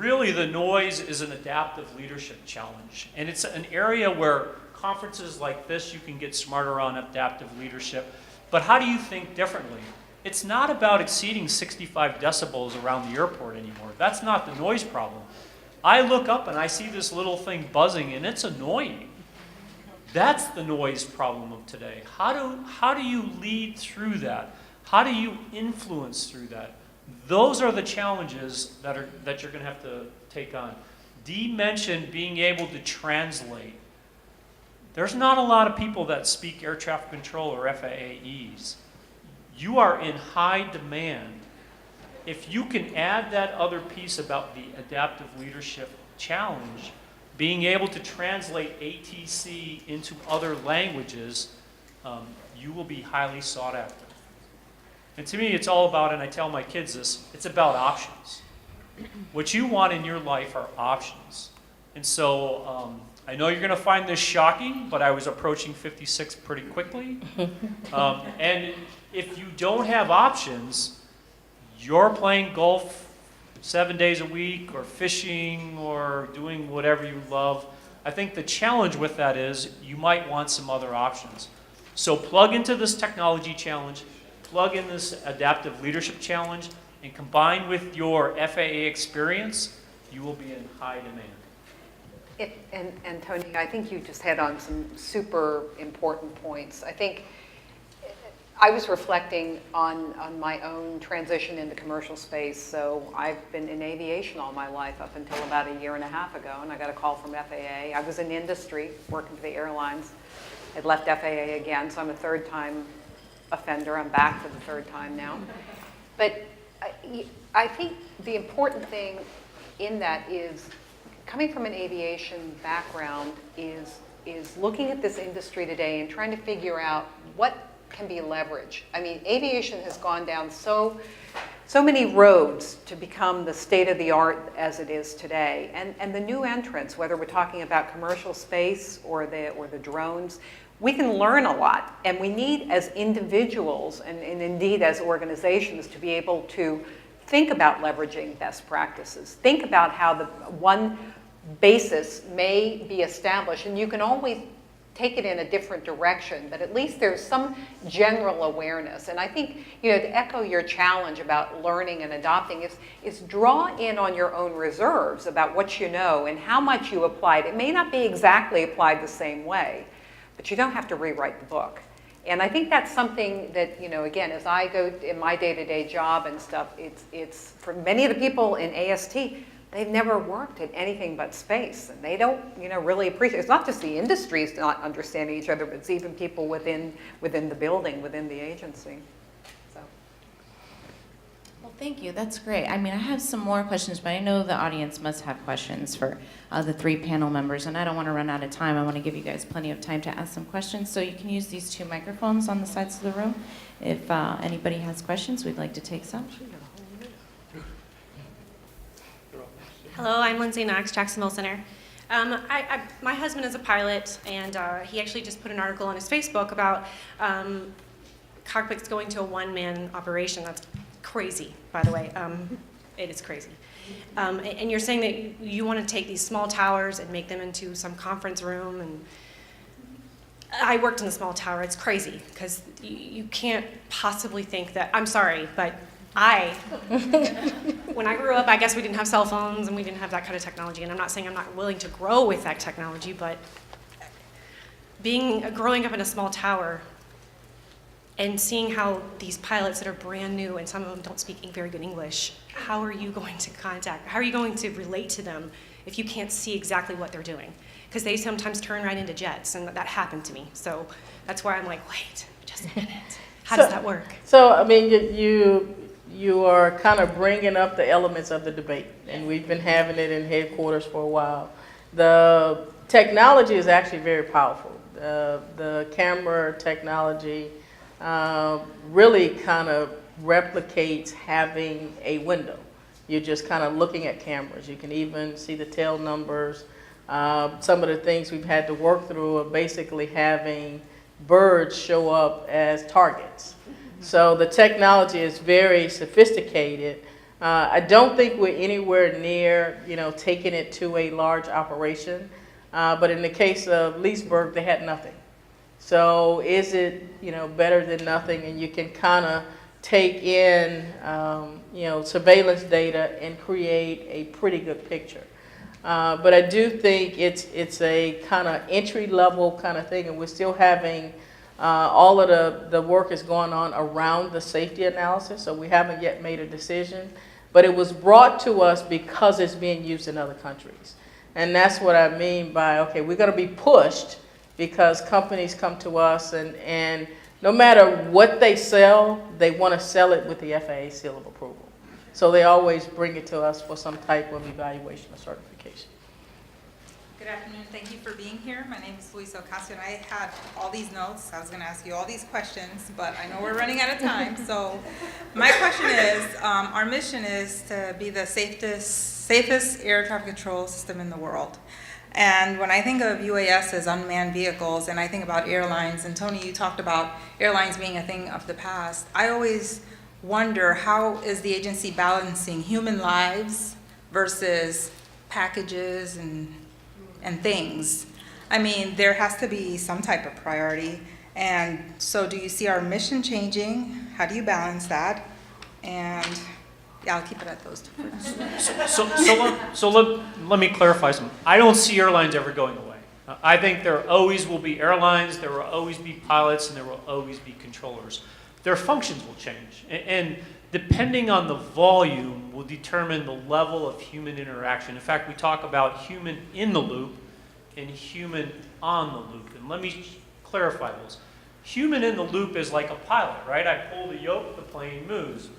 E: noise is an adaptive leadership challenge. And it's an area where conferences like this, you can get smarter on adaptive leadership. But how do you think differently? It's not about exceeding 65 decibels around the airport anymore. That's not the noise problem. I look up and I see this little thing buzzing and it's annoying. That's the noise problem of today. How do you lead through that? How do you influence through that? Those are the challenges that you're going to have to take on. Dee mentioned being able to translate. There's not a lot of people that speak air traffic control or FAAEs. You are in high demand. If you can add that other piece about the adaptive leadership challenge, being able to translate ATC into other languages, you will be highly sought after. And to me, it's all about, and I tell my kids this, it's about options. What you want in your life are options. And so I know you're going to find this shocking, but I was approaching 56 pretty quickly. And if you don't have options, you're playing golf 7 days a week or fishing or doing whatever you love. I think the challenge with that is you might want some other options. So plug into this technology challenge, plug in this adaptive leadership challenge, and combine with your FAA experience, you will be in high demand.
B: And Tony, I think you just hit on some super important points. I think I was reflecting on my own transition into commercial space. So I've been in aviation all my life up until about a year and a half ago, and I got a call from FAA. I was in industry, working for the airlines. I'd left FAA again, so I'm a third-time offender. I'm back for the third time now. But I think the important thing in that is, coming from an aviation background, is looking at this industry today and trying to figure out what can be leveraged. I mean, aviation has gone down so many roads to become the state of the art as it is today. And the new entrants, whether we're talking about commercial space or the drones, we can learn a lot. And we need, as individuals and indeed as organizations, to be able to think about leveraging best practices. Think about how the one basis may be established, and you can always take it in a different direction, but at least there's some general awareness. And I think, to echo your challenge about learning and adopting is draw in on your own reserves about what you know and how much you applied. It may not be exactly applied the same way, but you don't have to rewrite the book. And I think that's something that, again, as I go in my day-to-day job and stuff, it's for many of the people in AST, they've never worked at anything but space, and they don't, really appreciate. It's not just the industries not understanding each other, but it's even people within the building, within the agency. So.
A: Well, thank you. That's great. I mean, I have some more questions, but I know the audience must have questions for the three panel members, and I don't want to run out of time. I want to give you guys plenty of time to ask some questions. So you can use these two microphones on the sides of the room. If anybody has questions, we'd like to take some.
F: Hello, I'm Lindsay Knox, Jacksonville Center. My husband is a pilot, and he actually just put an article on his Facebook about cockpits going to a one-man operation. That's crazy, by the way. It is crazy. And you're saying that you want to take these small towers and make them into some conference room. And I worked in a small tower. It's crazy, because you can't possibly think that, I'm sorry, but when I grew up, I guess we didn't have cell phones and we didn't have that kind of technology. And I'm not saying I'm not willing to grow with that technology, but growing up in a small tower and seeing how these pilots that are brand new, and some of them don't speak very good English, how are you going to relate to them if you can't see exactly what they're doing? Because they sometimes turn right into jets, and that happened to me. So that's why I'm like, wait, just a minute. How does that work?
D: So, I mean, you are kind of bringing up the elements of the debate, and we've been having it in headquarters for a while. The technology is actually very powerful. The camera technology really kind of replicates having a window. You're just kind of looking at cameras. You can even see the tail numbers. Some of the things we've had to work through are basically having birds show up as targets. So the technology is very sophisticated. I don't think we're anywhere near, taking it to a large operation. But in the case of Leesburg, they had nothing. So is it, better than nothing? And you can kind of take in, surveillance data and create a pretty good picture. But I do think it's a kind of entry-level kind of thing, and we're still having all of the work is going on around the safety analysis, so we haven't yet made a decision. But it was brought to us because it's being used in other countries. And that's what I mean by, okay, we're going to be pushed because companies come to us and no matter what they sell, they want to sell it with the FAA seal of approval. So they always bring it to us for some type of evaluation or certification.
G: Good afternoon. Thank you for being here. My name is Luisa Ocasio, and I had all these notes. I was going to ask you all these questions, but I know we're running out of time. So my question is, our mission is to be the safest air traffic control system in the world. And when I think of UAS as unmanned vehicles, and I think about airlines, and Tony, you talked about airlines being a thing of the past, I always wonder, how is the agency balancing human lives versus packages and things? I mean, there has to be some type of priority. And so do you see our mission changing? How do you balance that? And yeah, I'll keep it at those two first.
E: So let me clarify something. I don't see airlines ever going away. I think there always will be airlines, there will always be pilots, and there will always be controllers. Their functions will change. And depending on the volume will determine the level of human interaction. In fact, we talk about human in the loop and human on the loop. And let me clarify those. Human in the loop is like a pilot, right? I pull the yoke, the plane moves.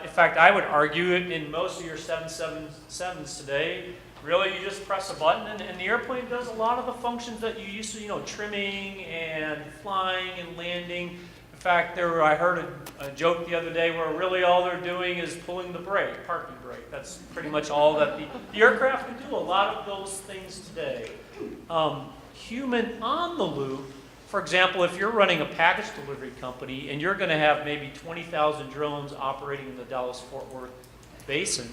E: In fact, I would argue it in most of your 777s today, really you just press a button and the airplane does a lot of the functions that you used to, trimming and flying and landing. In fact, I heard a joke the other day where really all they're doing is pulling the brake, parking brake. That's pretty much all that the aircraft can do, a lot of those things today. Human on the loop, for example, if you're running a package delivery company and you're going to have maybe 20,000 drones operating in the Dallas-Fort Worth basin,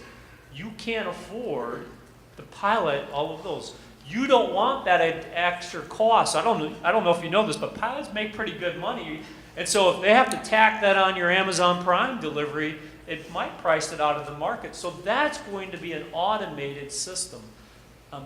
E: you can't afford to pilot all of those. You don't want that extra cost. I don't know if you know this, but pilots make pretty good money. And so if they have to tack that on your Amazon Prime delivery, it might price it out of the market. So that's going to be an automated system.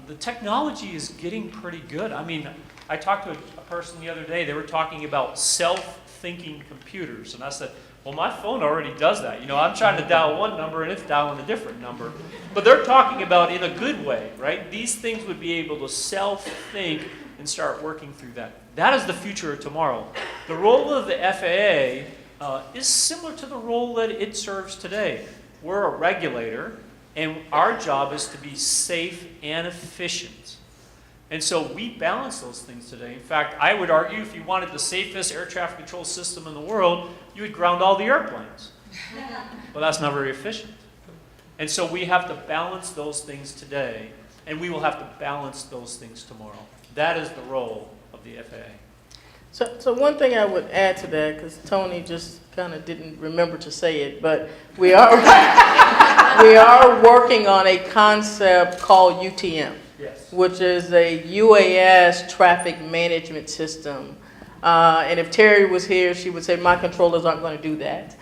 E: The technology is getting pretty good. I mean, I talked to a person the other day, they were talking about self-thinking computers. And I said, well, my phone already does that. I'm trying to dial one number and it's dialing a different number. But they're talking about in a good way, right? These things would be able to self-think and start working through that. That is the future of tomorrow. The role of the FAA is similar to the role that it serves today. We're a regulator, and our job is to be safe and efficient. And so we balance those things today. In fact, I would argue if you wanted the safest air traffic control system in the world, you would ground all the airplanes. Well, that's not very efficient. And so we have to balance those things today, and we will have to balance those things tomorrow. That is the role of the FAA.
D: So one thing I would add to that, because Tony just kind of didn't remember to say it, but we are working on a concept called UTM.
E: Yes.
D: Which is a UAS traffic management system. And if Terry was here, she would say, my controllers aren't going to do that,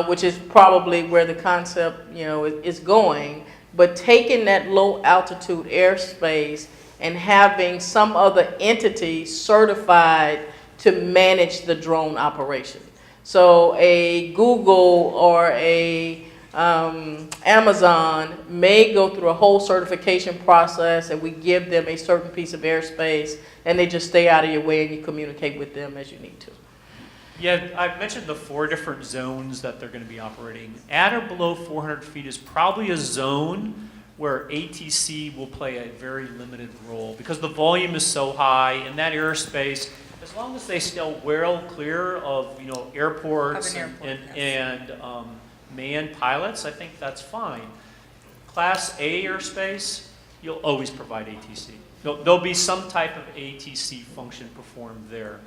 D: which is probably where the concept, is going. But taking that low altitude airspace and having some other entity certified to manage the drone operation. So a Google or a Amazon may go through a whole certification process, and we give them a certain piece of airspace, and they just stay out of your way and you communicate with them as you need to.
E: Yeah, I've mentioned the 4 different zones that they're going to be operating. At or below 400 feet is probably a zone where ATC will play a very limited role because the volume is so high in that airspace. As long as they stay well clear of airports and manned pilots, I think that's fine. Class A airspace, you'll always provide ATC. There'll be some type of ATC function performed there.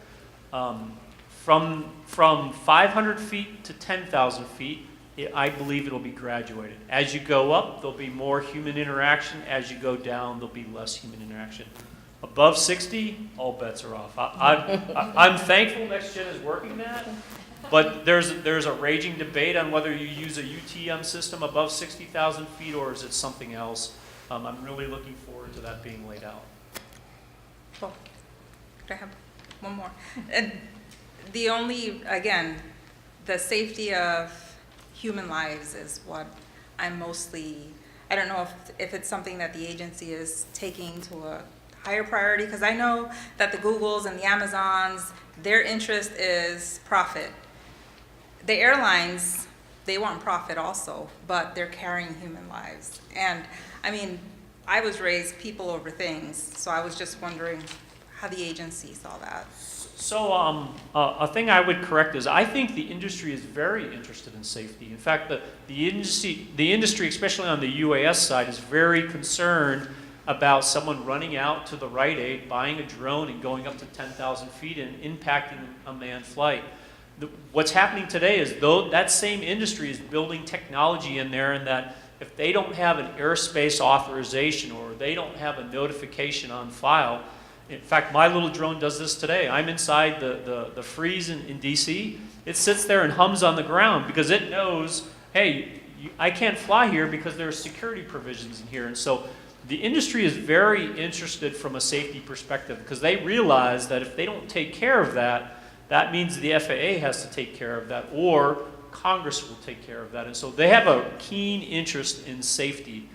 E: From 500 feet to 10,000 feet, I believe it'll be graduated. As you go up, there'll be more human interaction. As you go down, there'll be less human interaction. Above 60, all bets are off. I'm thankful NextGen is working that. But there's a raging debate on whether you use a UTM system above 60,000 feet or is it something else. I'm really looking forward to that being laid out.
G: Oh, could I have one more? And the only, again, the safety of human lives is what I'm mostly, I don't know if it's something that the agency is taking to a higher priority, because I know that the Googles and the Amazons, their interest is profit. The airlines, they want profit also, but they're carrying human lives. And I mean, I was raised people over things, so I was just wondering how the agency saw that.
E: So a thing I would correct is I think the industry is very interested in safety. In fact, the industry, especially on the UAS side, is very concerned about someone running out to the Rite Aid, buying a drone and going up to 10,000 feet and impacting a manned flight. What's happening today is that same industry is building technology in there, and that if they don't have an airspace authorization or they don't have a notification on file. In fact, my little drone does this today. I'm inside the freeze in DC. It sits there and hums on the ground because it knows, hey, I can't fly here because there are security provisions in here. And so the industry is very interested from a safety perspective because they realize that if they don't take care of that, that means the FAA has to take care of that, or Congress will take care of that. And so they have a keen interest in safety.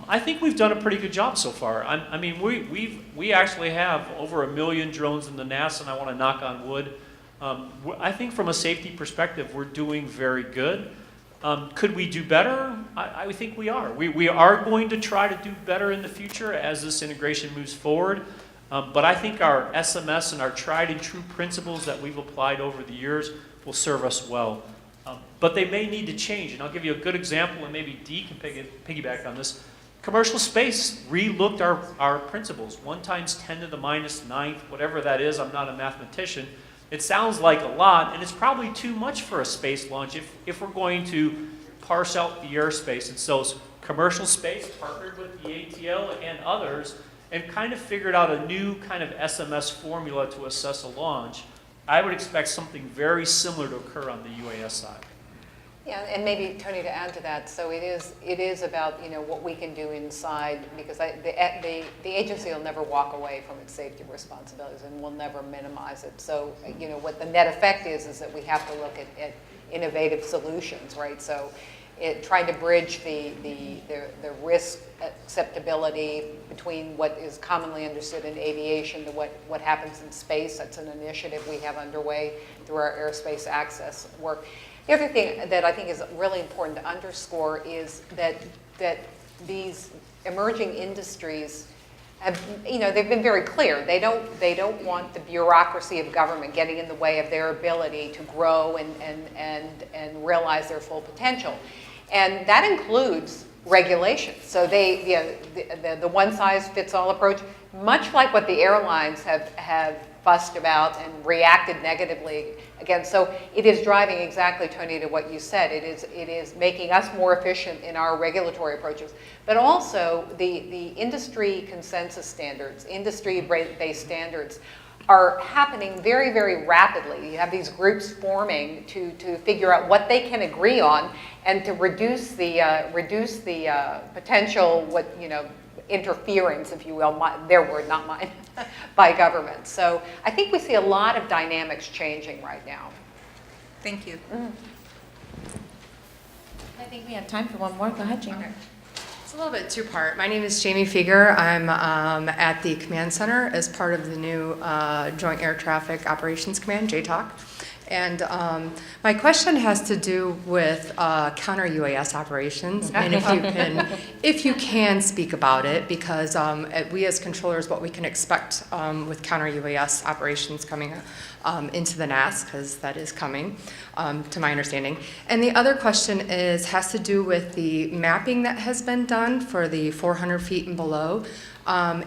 E: I think we've done a pretty good job so far. I mean, we actually have over 1 million drones in the NASA, and I want to knock on wood. I think from a safety perspective, we're doing very good. Could we do better? I think we are. We are going to try to do better in the future as this integration moves forward. But I think our SMS and our tried and true principles that we've applied over the years will serve us well. But they may need to change. And I'll give you a good example, and maybe Dee can piggyback on this. Commercial space re-looked our principles. 1 times 10 to the minus 9th, whatever that is, I'm not a mathematician. It sounds like a lot, and it's probably too much for a space launch if we're going to parse out the airspace. And so commercial space partnered with the ATL and others and kind of figured out a new kind of SMS formula to assess a launch. I would expect something very similar to occur on the UAS side.
B: Yeah, and maybe, Tony, to add to that, so it is about, what we can do inside, because the agency will never walk away from its safety responsibilities and will never minimize it. So, what the net effect is that we have to look at innovative solutions, right? So trying to bridge the risk acceptability between what is commonly understood in aviation to what happens in space. That's an initiative we have underway through our airspace access work. The other thing that I think is really important to underscore is that these emerging industries have, they've been very clear. They don't want the bureaucracy of government getting in the way of their ability to grow and realize their full potential. And that includes regulations. So the one-size-fits-all approach, much like what the airlines have fussed about and reacted negatively against. So it is driving exactly, Tony, to what you said. It is making us more efficient in our regulatory approaches, but also the industry consensus standards, industry-based standards are happening very, very rapidly. You have these groups forming to figure out what they can agree on and to reduce the potential interference, if you will, their word, not mine, by government. So I think we see a lot of dynamics changing right now.
G: Thank you.
B: Mm.
A: I think we have time for one more. Go ahead, Jamie.
H: Okay. It's a little bit two-part. My name is Jamie Fieger. I'm at the Command Center as part of the new Joint Air Traffic Operations Command, JTOC. And my question has to do with counter UAS operations, and if you can speak about it, because we as controllers, what we can expect with counter UAS operations coming into the NAS, because that is coming, to my understanding. And the other question has to do with the mapping that has been done for the 400 feet and below.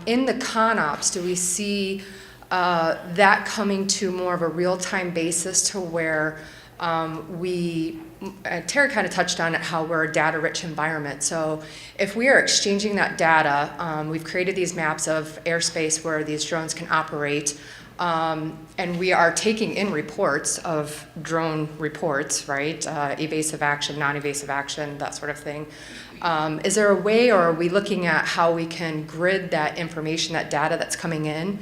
H: In the ConOps, do we see that coming to more of a real-time basis to where Terry kind of touched on it, how we're a data-rich environment. So if we are exchanging that data, we've created these maps of airspace where these drones can operate. And we are taking in reports of drone reports, right? Evasive action, non-evasive action, that sort of thing. Is there a way, or are we looking at how we can grid that information, that data that's coming in,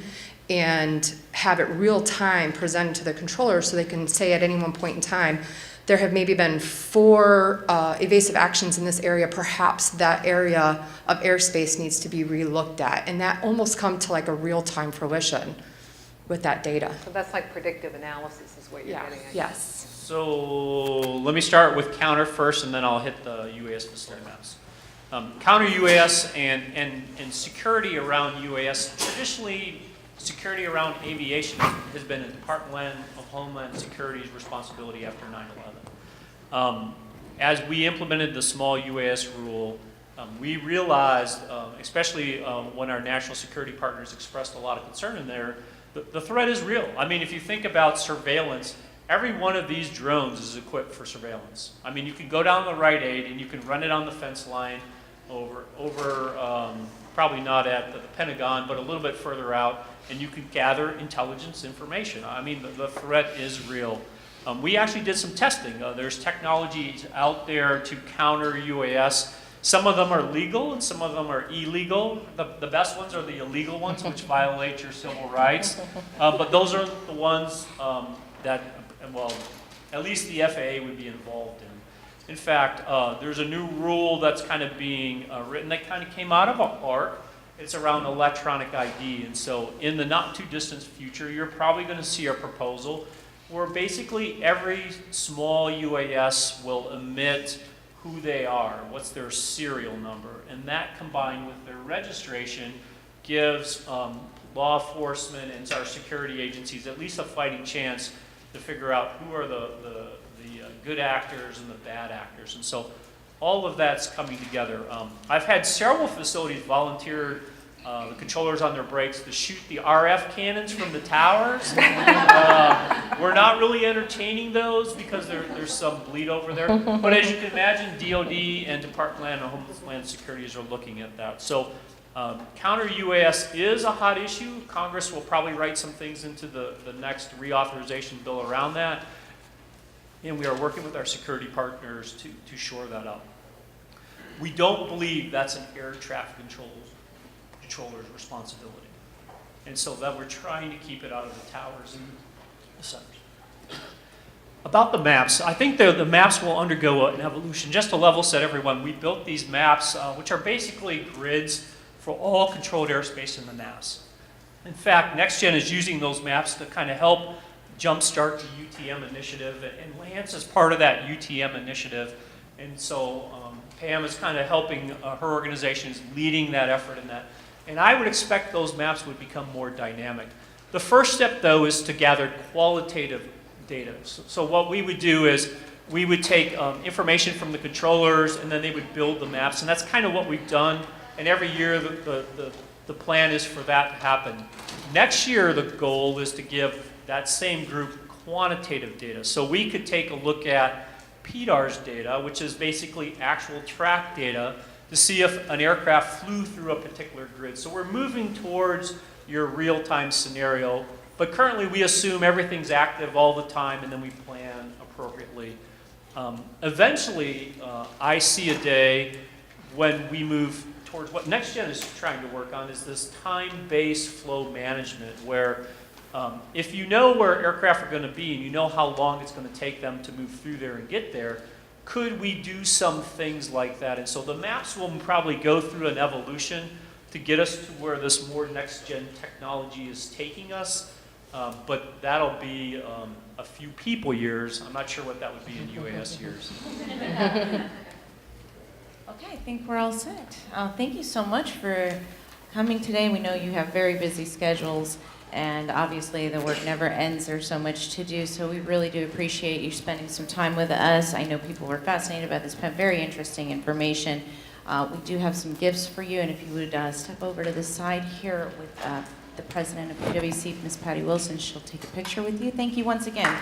H: and have it real time presented to the controller so they can say at any one point in time, there have maybe been 4 evasive actions in this area, perhaps that area of airspace needs to be relooked at, and that almost come to like a real-time fruition with that data.
B: So that's like predictive analysis is what you're getting at.
H: Yes.
E: So let me start with counter first, and then I'll hit the UAS facility maps. Counter UAS and security around UAS, traditionally security around aviation has been a Department of Homeland Security's responsibility after 9/11. As we implemented the small UAS rule, we realized, especially when our national security partners expressed a lot of concern in there, the threat is real. I mean, if you think about surveillance, every one of these drones is equipped for surveillance. I mean, you can go down the Rite Aid and you can run it on the fence line over probably not at the Pentagon, but a little bit further out, and you can gather intelligence information. I mean, the threat is real. We actually did some testing. There's technologies out there to counter UAS. Some of them are legal and some of them are illegal. The best ones are the illegal ones, which violate your civil rights. But those are the ones that, well, at least the FAA would be involved in. In fact, there's a new rule that's kind of being written that kind of came out of ARC. It's around electronic ID. And so in the not too distant future, you're probably going to see a proposal where basically every small UAS will emit who they are, what's their serial number, and that combined with their registration gives law enforcement and our security agencies at least a fighting chance to figure out who are the good actors and the bad actors. And so all of that's coming together. I've had several facilities volunteer the controllers on their brakes to shoot the RF cannons from the towers. We're not really entertaining those because there's some bleed over there. But as you can imagine, DOD and Department of Homeland Securities are looking at that. So counter UAS is a hot issue. Congress will probably write some things into the next reauthorization bill around that. And we are working with our security partners to shore that up. We don't believe that's an air traffic controller's responsibility. And so that we're trying to keep it out of the towers and the centers. About the maps, I think the maps will undergo an evolution. Just to level set everyone, we built these maps, which are basically grids for all controlled airspace in the NAS. In fact, NextGen is using those maps to kind of help jumpstart the UTM initiative, and Lance is part of that UTM initiative. And so Pam is kind of helping her organization is leading that effort in that. And I would expect those maps would become more dynamic. The first step, though, is to gather qualitative data. So what we would do is we would take information from the controllers, and then they would build the maps. And that's kind of what we've done. And every year, the plan is for that to happen. Next year, the goal is to give that same group quantitative data. So we could take a look at PDAR's data, which is basically actual track data, to see if an aircraft flew through a particular grid. So we're moving towards your real-time scenario, but currently we assume everything's active all the time and then we plan appropriately. Eventually, I see a day when we move towards what NextGen is trying to work on is this time-based flow management where if you know where aircraft are going to be and you know how long it's going to take them to move through there and get there, could we do some things like that? And so the maps will probably go through an evolution to get us to where this more next-gen technology is taking us, but that'll be a few people years. I'm not sure what that would be in UAS years.
A: Okay, I think we're all set. Thank you so much for coming today. We know you have very busy schedules, and obviously the work never ends. There's so much to do, so we really do appreciate you spending some time with us. I know people were fascinated about this, very interesting information. We do have some gifts for you, and if you would step over to the side here with the president of PwC, Ms. Patty Wilson, she'll take a picture with you. Thank you once again.